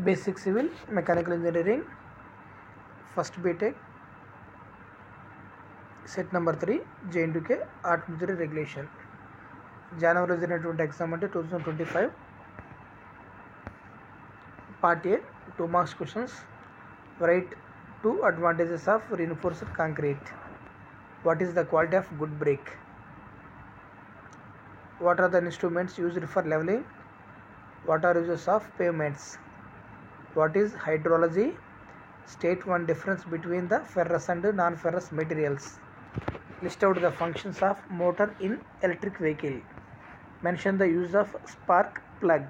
Basic Civil Mechanical Engineering, first BTech, set number 3, J&K Art Military Regulation. January జరిగినటువంటి exam అంటే 2025. Part A, 2 marks questions. Write 2 advantages of reinforced concrete. What is the quality of good brick? What are the instruments used for leveling? What are uses of pavements? What is hydrology? State one difference between the ferrous and non-ferrous materials. List out the functions of motor in electric vehicle. Mention the use of spark plug.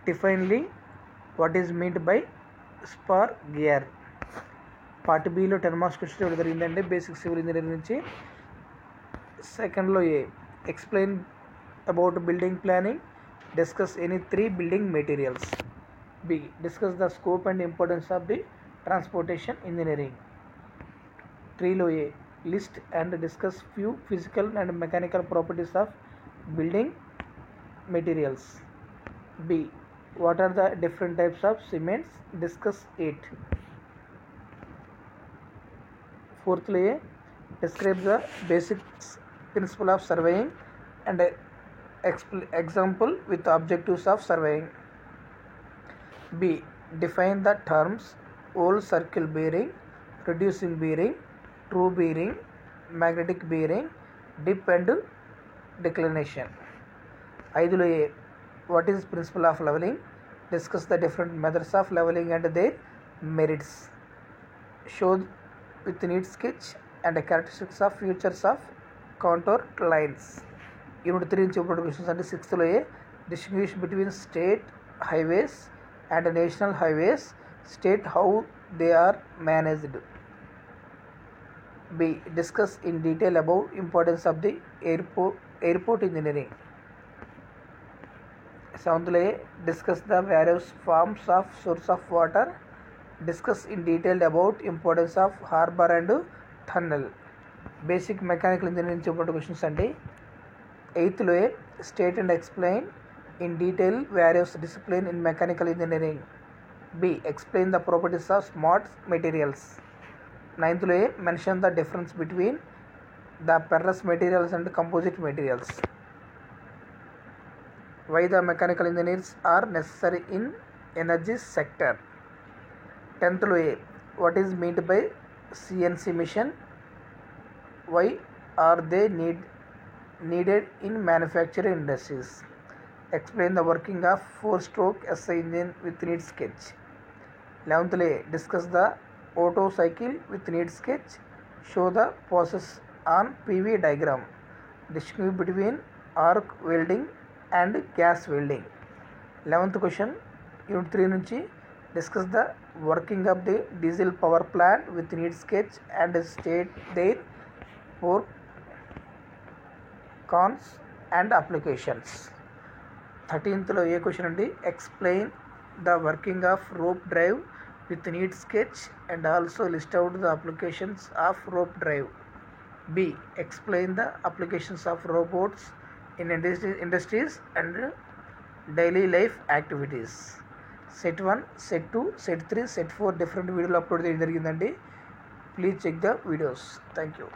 Definely what is meant by spark gear. Part B లో 10 marks question ఇవ్వడం జరిగిందండి basic civil engineering నుంచి. సెకండ్లో A explain about building planning, discuss any 3 building materials. B discuss the scope and importance of the transportation engineering. 3లో A list and discuss few physical and mechanical properties of building materials. B what are the different types of cements, discuss 8. 4thలో A describe the basic principle of surveying and example with objectives of surveying. B define the terms whole circle bearing, reducing bearing, true bearing, magnetic bearing, dip and declination. 5thలో A what is principle of leveling, discuss the different methods of leveling and their merits. Show with neat sketch and characteristics of features of contour lines. Unit 3 నుంచి important questions అంటే 6thలో ఏ distinguish between state highways and national highways, state how they are managed. B discuss in detail about importance of the airport engineering. 7thలో A discuss the various forms of source of water, discuss in detail about importance of harbor and tunnel. Basic mechanical engineering important questions అంటే 8thలో ఏ state and explain in detail various discipline in mechanical engineering. B explain the properties of smart materials. 9thలో A mention the difference between the porous materials and composite materials. Why the mechanical engineers are necessary in energy sector. 10thలో A what is meant by CNC machine, why are they needed in manufacturing industries. Explain the working of 4-stroke SI engine with neat sketch. 11thలో A discuss the Otto cycle with neat sketch, show the process on PV diagram, distinguish between arc welding and gas welding. 11th question unit 3 నుంచి discuss the working of the diesel power plant with neat sketch and state their pros, cons and applications. 13thలో A question అండి explain the working of rope drive with neat sketch and also list out the applications of rope drive. B explain the applications of robots in industries and daily life activities. Set 1, Set 2, Set 3, Set 4 different వీడియోలు upload చేయడం జరిగిందండి. Please check the videos. Thank you.